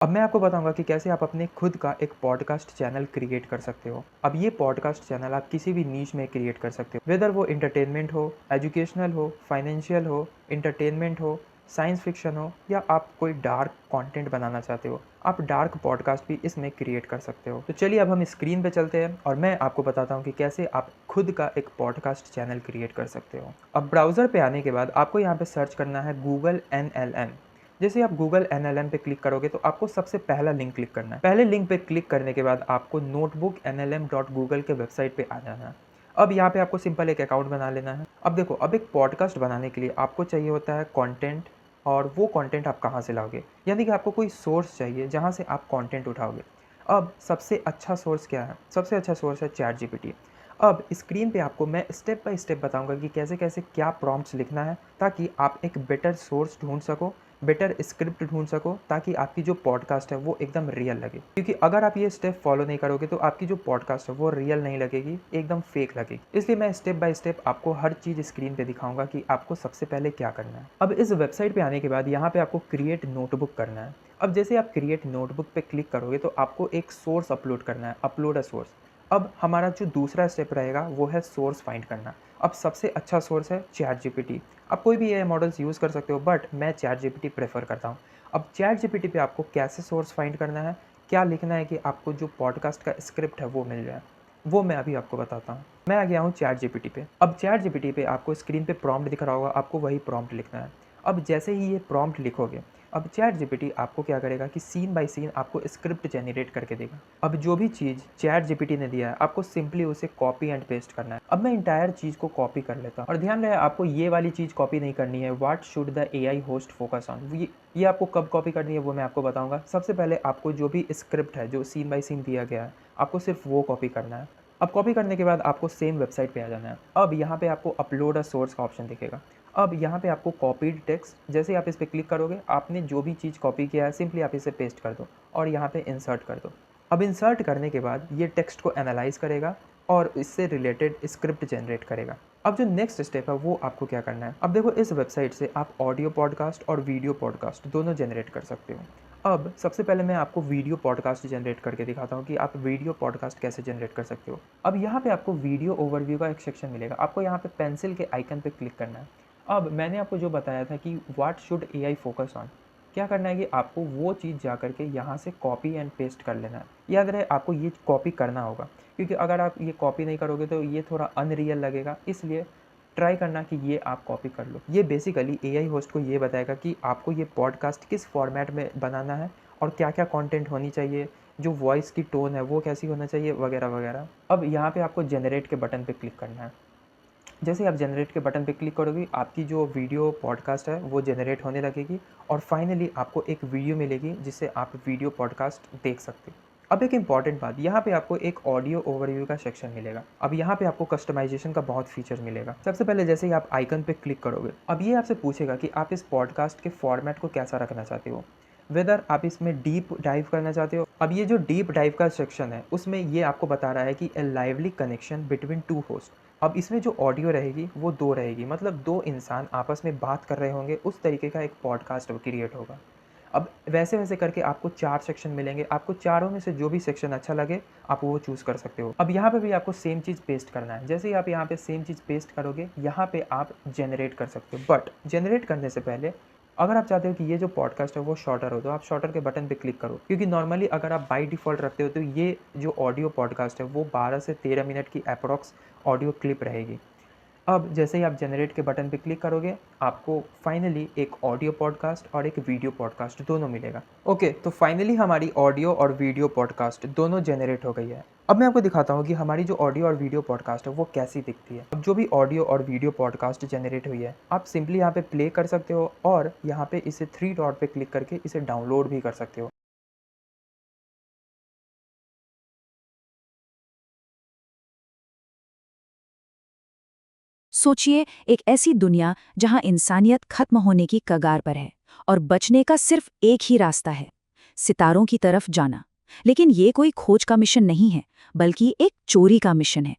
अब मैं आपको बताऊँगा कि कैसे आप अपने खुद का एक पॉडकास्ट चैनल क्रिएट कर सकते हो। अब ये पॉडकास्ट चैनल आप किसी भी नीश में क्रिएट कर सकते हो, वेदर वो एंटरटेनमेंट हो, एजुकेशनल हो, फाइनेंशियल हो, एंटरटेनमेंट हो, साइंस फ़िक्शन हो या आप कोई डार्क कंटेंट बनाना चाहते हो, आप डार्क पॉडकास्ट भी इसमें क्रिएट कर सकते हो। तो चलिए अब हम स्क्रीन पे चलते हैं और मैं आपको बताता हूँ कि कैसे आप खुद का एक पॉडकास्ट चैनल क्रिएट कर सकते हो। अब ब्राउज़र पे आने के बाद आपको यहाँ पे सर्च करना है गूगल एनएलएम। जैसे आप गूगल एनएलएम पे क्लिक करोगे तो आपको सबसे पहला लिंक क्लिक करना है। पहले लिंक पे क्लिक करने के बाद आपको notebook.nlm.google के वेबसाइट पे आ जाना है। अब यहाँ पे आपको सिंपल एक अकाउंट बना लेना है। अब देखो, अब एक पॉडकास्ट बनाने के लिए आपको चाहिए होता है कंटेंट, और वो कंटेंट आप कहाँ से लाओगे, यानी कि आपको कोई सोर्स चाहिए जहाँ से आप कंटेंट उठाओगे। अब सबसे अच्छा सोर्स क्या है? सबसे अच्छा सोर्स है चैट जीपीटी। अब स्क्रीन पे आपको मैं स्टेप बाय स्टेप बताऊंगा कि कैसे कैसे क्या प्रॉम्प्ट्स लिखना है ताकि आप एक बेटर सोर्स ढूंढ सको, बेटर स्क्रिप्ट ढूंढ सको, ताकि आपकी जो पॉडकास्ट है वो एकदम रियल लगे। क्योंकि अगर आप ये स्टेप फॉलो नहीं करोगे तो आपकी जो पॉडकास्ट है वो रियल नहीं लगेगी, एकदम फेक लगेगी। इसलिए मैं स्टेप बाय स्टेप आपको हर चीज़ स्क्रीन पे दिखाऊंगा कि आपको सबसे पहले क्या करना है। अब इस वेबसाइट पे आने के बाद यहाँ पे आपको क्रिएट नोटबुक करना है। अब जैसे आप क्रिएट नोटबुक पे क्लिक करोगे तो आपको एक सोर्स अपलोड करना है, अपलोड अ सोर्स। अब हमारा जो दूसरा स्टेप रहेगा वो है सोर्स फाइंड करना। अब सबसे अच्छा सोर्स है चैट जीपीटी। आप कोई भी एआई मॉडल्स यूज़ कर सकते हो, बट मैं चैट जीपीटी प्रेफर करता हूँ। अब चैट जीपीटी पे आपको कैसे सोर्स फाइंड करना है, क्या लिखना है कि आपको जो पॉडकास्ट का स्क्रिप्ट है वो मिल जाए, वो मैं अभी आपको बताता हूँ। मैं आ गया हूँ चैट जीपीटी पे। अब चैट जीपीटी पे आपको स्क्रीन पे प्रॉम्प्ट दिख रहा होगा, आपको वही प्रॉम्प्ट लिखना है। अब जैसे ही ये प्रॉम्प्ट लिखोगे, अब चैट जीपीटी आपको क्या करेगा कि सीन बाय सीन आपको स्क्रिप्ट जनरेट करके देगा। अब जो भी चीज़ चैट जीपीटी ने दिया है आपको सिंपली उसे कॉपी एंड पेस्ट करना है। अब मैं इंटायर चीज़ को कॉपी कर लेता हूँ, और ध्यान रहे आपको ये वाली चीज़ कॉपी नहीं करनी है, what should the AI host focus on. ये आपको कब कॉपी करनी है वो मैं आपको बताऊंगा। सबसे पहले आपको जो भी स्क्रिप्ट है, जो सीन बाय सीन दिया गया है, आपको सिर्फ वो कॉपी करना है। अब कॉपी करने के बाद आपको सेम वेबसाइट पे आ जाना है। अब यहाँ पे आपको अपलोड अ सोर्स का ऑप्शन दिखेगा। अब यहाँ पे आपको कॉपीड टेक्स्ट, जैसे आप इस पर क्लिक करोगे आपने जो भी चीज़ कॉपी किया है सिंपली आप इसे पेस्ट कर दो और यहाँ पे इंसर्ट कर दो। अब इंसर्ट करने के बाद ये टेक्स्ट को एनालाइज करेगा और इससे रिलेटेड स्क्रिप्ट जनरेट करेगा। अब जो नेक्स्ट स्टेप है वो आपको क्या करना है। अब देखो, इस वेबसाइट से आप ऑडियो पॉडकास्ट और वीडियो पॉडकास्ट दोनों जनरेट कर सकते हो। अब सबसे पहले मैं आपको वीडियो पॉडकास्ट जनरेट करके दिखाता हूँ कि आप वीडियो पॉडकास्ट कैसे जनरेट कर सकते हो। अब यहाँ पे आपको वीडियो ओवरव्यू का एक सेक्शन मिलेगा, आपको यहाँ पे पेंसिल के आइकन पे क्लिक करना है। अब मैंने आपको जो बताया था कि what should AI focus on, क्या करना है कि आपको वो चीज़ जा करके यहाँ से कॉपी एंड पेस्ट कर लेना है। याद रहे आपको ये कॉपी करना होगा, क्योंकि अगर आप ये कॉपी नहीं करोगे तो ये थोड़ा अनरियल लगेगा, इसलिए ट्राई करना कि ये आप कॉपी कर लो। ये बेसिकली एआई होस्ट को ये बताएगा कि आपको ये पॉडकास्ट किस फॉर्मेट में बनाना है और क्या क्या कंटेंट होनी चाहिए, जो वॉइस की टोन है वो कैसी होना चाहिए, वगैरह वगैरह। अब यहाँ पे आपको जनरेट के बटन पे क्लिक करना है। जैसे आप जनरेट के बटन पे क्लिक करोगे आपकी जो वीडियो पॉडकास्ट है वो जनरेट होने लगेगी, और फाइनली आपको एक वीडियो मिलेगी जिससे आप वीडियो पॉडकास्ट देख सकते हो। अब एक इंपॉर्टेंट बात, यहाँ पे आपको एक ऑडियो ओवरव्यू का सेक्शन मिलेगा। अब यहाँ पे आपको कस्टमाइजेशन का बहुत फीचर मिलेगा। सबसे पहले जैसे ही आप आइकन पे क्लिक करोगे, अब ये आपसे पूछेगा कि आप इस पॉडकास्ट के फॉर्मेट को कैसा रखना चाहते हो, वेदर आप इसमें डीप डाइव करना चाहते हो। अब ये जो डीप डाइव का सेक्शन है उसमें ये आपको बता रहा है कि a lively connection between two host. अब इसमें जो ऑडियो रहेगी वो दो रहेगी, मतलब दो इंसान आपस में बात कर रहे होंगे, उस तरीके का एक पॉडकास्ट क्रिएट होगा। अब वैसे वैसे करके आपको 4 सेक्शन मिलेंगे, आपको चारों में से जो भी सेक्शन अच्छा लगे आप वो चूज़ कर सकते हो। अब यहाँ पे भी आपको सेम चीज़ पेस्ट करना है। जैसे ही आप यहाँ पे सेम चीज़ पेस्ट करोगे यहाँ पे आप जनरेट कर सकते हो, बट जनरेट करने से पहले अगर आप चाहते हो कि ये जो पॉडकास्ट है वो शॉर्टर हो तो आप शॉर्टर के बटन पे क्लिक करो, क्योंकि नॉर्मली अगर आप बाय डिफ़ॉल्ट रखते हो तो ये जो ऑडियो पॉडकास्ट है वो 12 से 13 मिनट की अप्रॉक्स ऑडियो क्लिप रहेगी। अब जैसे ही आप जनरेट के बटन पे क्लिक करोगे आपको फाइनली एक ऑडियो पॉडकास्ट और एक वीडियो पॉडकास्ट दोनों मिलेगा। ओके, तो फाइनली हमारी ऑडियो और वीडियो पॉडकास्ट दोनों जनरेट हो गई है। अब मैं आपको दिखाता हूँ कि हमारी जो ऑडियो और वीडियो पॉडकास्ट है वो कैसी दिखती है। अब जो भी ऑडियो और वीडियो पॉडकास्ट जनरेट हुई है आप सिंपली यहाँ पे प्ले कर सकते हो, और यहाँ पे इसे 3 डॉट पे क्लिक करके इसे डाउनलोड भी कर सकते हो। सोचिए, एक ऐसी दुनिया जहां इंसानियत खत्म होने की कगार पर है और बचने का सिर्फ एक ही रास्ता है, सितारों की तरफ जाना। लेकिन ये कोई खोज का मिशन नहीं है, बल्कि एक चोरी का मिशन है।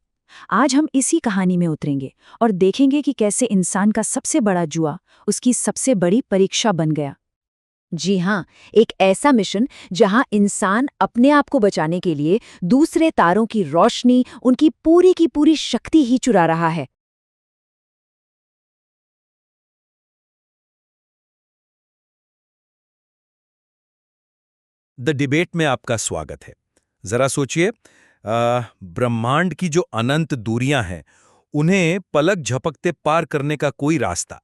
आज हम इसी कहानी में उतरेंगे और देखेंगे कि कैसे इंसान का सबसे बड़ा जुआ उसकी सबसे बड़ी परीक्षा बन गया। जी हाँ, एक ऐसा मिशन जहां इंसान अपने आप को बचाने के लिए दूसरे तारों की रोशनी, उनकी पूरी की पूरी शक्ति ही चुरा रहा है। द डिबेट में आपका स्वागत है। जरा सोचिए, ब्रह्मांड की जो अनंत दूरियां हैं, उन्हें पलक झपकते पार करने का कोई रास्ता।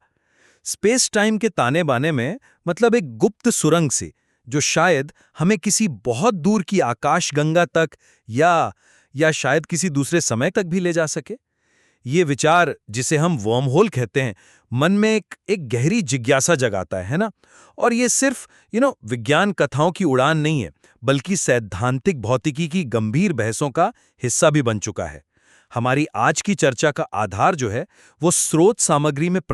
स्पेस टाइम के ताने बाने में, मतलब एक गुप्त सुरंग से, जो शायद हमें किसी बहुत दूर की आकाशगंगा तक या शायद किसी दूसरे समय तक भी ले जा सके। ये विचार, जिसे हम वर्म होल कहते हैं, मन में एक गहरी जिज्ञासा जगाता है ना? और ये सिर्फ विज्ञान कथाओं की उड़ान नहीं है, बल्कि सैद्धांतिक भौतिकी की गंभीर बहसों का हिस्सा भी बन चुका है। हमारी आज की चर्चा का आधार जो है, वो स्रोत सामग्री में